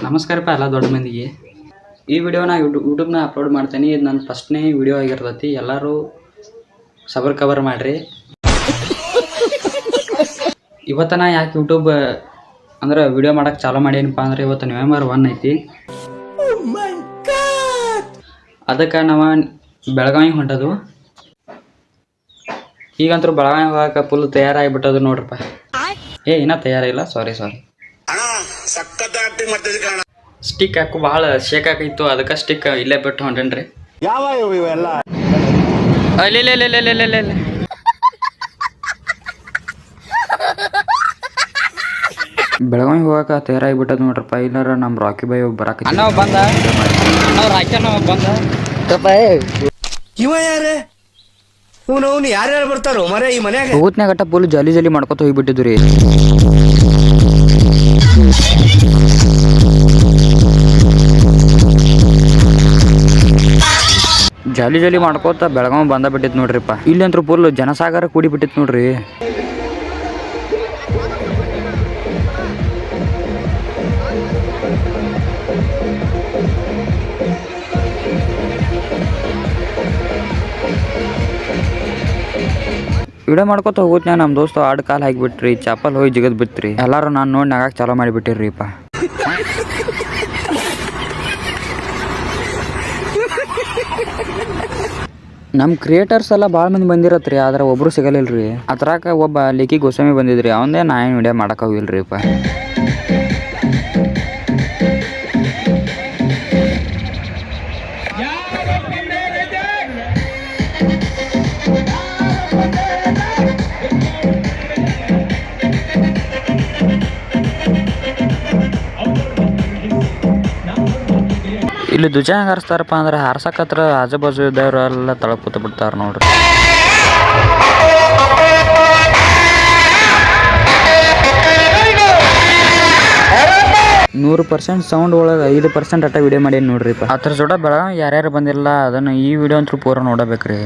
ನಮಸ್ಕಾರಪ್ಪ ಎಲ್ಲ ದೊಡ್ಡ ಮಂದಿಗೆ. ಈ ವಿಡಿಯೋನ ಯೂಟ್ಯೂಬ್ನ ಅಪ್ಲೋಡ್ ಮಾಡ್ತೀನಿ. ಇದು ನನ್ನ ಫಸ್ಟ್ನೇ ವಿಡಿಯೋ ಆಗಿರ್ತೈತಿ. ಎಲ್ಲರೂ ಸಬರ್ ಕವರ್ ಮಾಡಿರಿ. ಇವತ್ತು ನಾ ಯಾಕೆ ಯೂಟ್ಯೂಬ್ ಅಂದ್ರೆ ವಿಡಿಯೋ ಮಾಡೋಕ್ಕೆ ಚಾಲೂ ಮಾಡೇನಪ್ಪ ಅಂದ್ರೆ ಇವತ್ತು ನವೆಂಬರ್ 1 ಐತಿ. ಅದಕ್ಕೆ ನಾವು ಬೆಳಗಾವಿಗೆ ಹೊಂಟದು. ಈಗಂತೂ ಬೆಳಗಾವಿ ಹೋಗಕ್ಕೆ ಫುಲ್ ತಯಾರಾಗಿಬಿಟ್ಟದು ನೋಡ್ರಪ್ಪ. ಇನ್ನೂ ತಯಾರಿಲ್ಲ, ಸಾರಿ. ಸ್ಟಿಕ್ ಹಾಕು ಭಾಳ ಶೇಕ್ ಹಾಕಿತ್ತು, ಅದಕ್ಕೆ ಸ್ಟಿಕ್ ಇಲ್ಲೇ ಬಿಟ್ಟು ಹೊಂಟೇನ್ರಿ. ಬೆಳಗಾವಿ ಹೋಗಕ್ಕೆ ತಯಾರಾಗಿಬಿಟ್ಟದ ನೋಡ್ರಪ್ಪ. ಇಲ್ಲಾರ ನಮ್ಮ ರಾಕಿ ಬಾಯ್ ಬರಾಕ ಬಂದ ಇವ ಯಾರೇ ಯಾರ್ಯಾರು ಬರ್ತಾರೋ ಮರ ಈ ಮನ್ಯಾಗ. ಹೋಗ್ತ್ನಾಗ ಗಟ್ಟ ಫುಲ್ ಜಲಿ ಮಾಡ್ಕೊತ ಹೋಗ್ಬಿಟ್ಟಿದ್ದು ರೀ. ಜಾಲಿ ಮಾಡ್ಕೋತ ಬೆಳಗಾವಿ ಬಂದ ಬಿಟ್ಟಿತ್ತು ನೋಡ್ರಿಪ್ಪ. ಇಲ್ಲಿ ಅಂತೂ ಫುಲ್ ಜನಸಾಗರ ಕೂಡಿ ಬಿಟ್ಟಿತ್ತು ನೋಡ್ರಿ. ವಿಡಿಯೋ ಮಾಡ್ಕೊತ ಹೋಗುತ್ತ ನಮ್ಮ ದೋಸ್ತು ಆಡ್ ಕಾಲ್ ಹಾಕಿಬಿಟ್ರಿ, ಚಾಪಲ್ ಹೋಗಿ ಜಿಗದ್ ಬಿತ್ರಿ. ಎಲ್ಲಾರು ನಾನು ನೋಡಿ ನಗಾಕ್ ಚಾಲೋ ಮಾಡಿಬಿಟ್ಟಿರ್ರಿಪ್ಪ. ನಮ್ಮ ಕ್ರಿಯೇಟರ್ಸ್ ಎಲ್ಲ ಭಾಳ ಮಂದಿ ಬಂದಿರತ್ರಿ, ಆದ್ರೆ ಒಬ್ರು ಸಿಗಲಿಲ್ರಿ. ಅದ್ರಾಗ ಒಬ್ಬ ಲೇಖಿ ಗೋಸ್ವಾಮಿ ಬಂದಿದ್ರಿ, ಅವಂದೇ ನಾ ಏನು ವಿಡಿಯೋ ಮಾಡಕ್ಕೆ ಹೋಗಿಲ್ರಿಪ್ಪ. ಇಲ್ಲಿ ಧ್ವಜ ಹೆಂಗೆ ಹಾರಿಸ್ತಾರಪ್ಪ ಅಂದ್ರೆ ಹಾರ್ಸಕತ್ರ ಆಜು ಬಾಜು ಇದ್ದವರೆಲ್ಲ ತಳಗ್ ಕೂತ್ ಬಿಡ್ತಾರೆ ನೋಡ್ರಿ. %100 ಸೌಂಡ್ ಒಳಗೆ 5% ಅಟ್ಟ ವಿಡಿಯೋ ಮಾಡೇನಿ ನೋಡ್ರಿಪ್ಪ. ಅದ್ರ ಜೋಡ ಬೆಳಗಾವಿ ಯಾರ್ಯಾರು ಬಂದಿಲ್ಲ ಅದನ್ನು ಈ ವಿಡಿಯೋ ಅಂತೂ ಪೂರ ನೋಡಬೇಕ್ರಿ.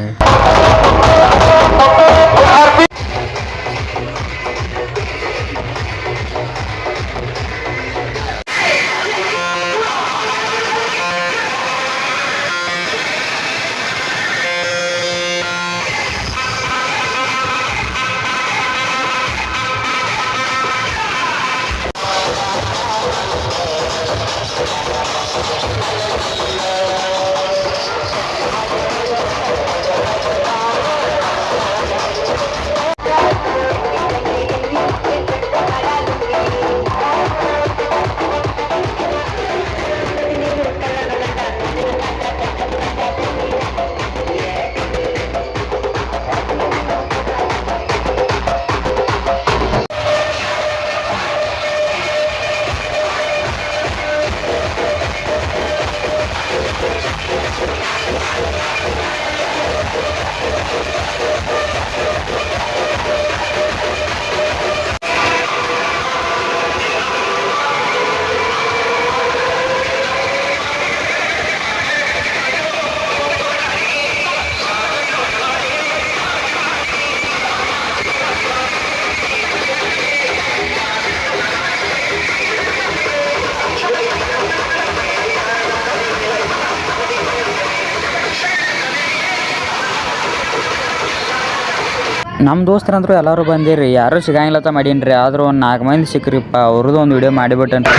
ನಮ್ಮ ದೋಸ್ತರಂದ್ರು ಎಲ್ಲರೂ ಬಂದಿರಿ, ಯಾರೂ ಸಿಗಂಗಿಲ್ಲತ್ತ ಮಾಡೀನ್ರಿ. ಆದರೂ ಒಂದು 4 ಮಂದಿ ಸಿಕ್ಕ್ರಿಪ್ಪ, ಅವ್ರದ್ದು ಒಂದು ವಿಡಿಯೋ ಮಾಡಿಬಿಟ್ಟೇನ್ರಿ.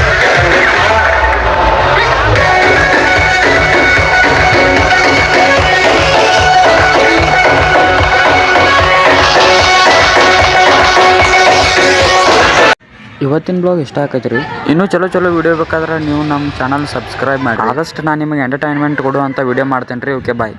ಇವತ್ತಿನ ಬ್ಲಾಗ್ ಇಷ್ಟ ಆಕೈತ್ರಿ. ಇನ್ನೂ ಚಲೋ ವಿಡಿಯೋ ಬೇಕಾದ್ರೆ ನೀವು ನಮ್ಮ ಚಾನಲ್ ಸಬ್ಸ್ಕ್ರೈಬ್ ಮಾಡಿ. ಆದಷ್ಟು ನಾನು ನಿಮಗೆ ಎಂಟರ್ಟೈನ್ಮೆಂಟ್ ಕೊಡುವಂಥ ವಿಡಿಯೋ ಮಾಡ್ತೇನೆ ರೀ. ಓಕೆ, ಬಾಯ್.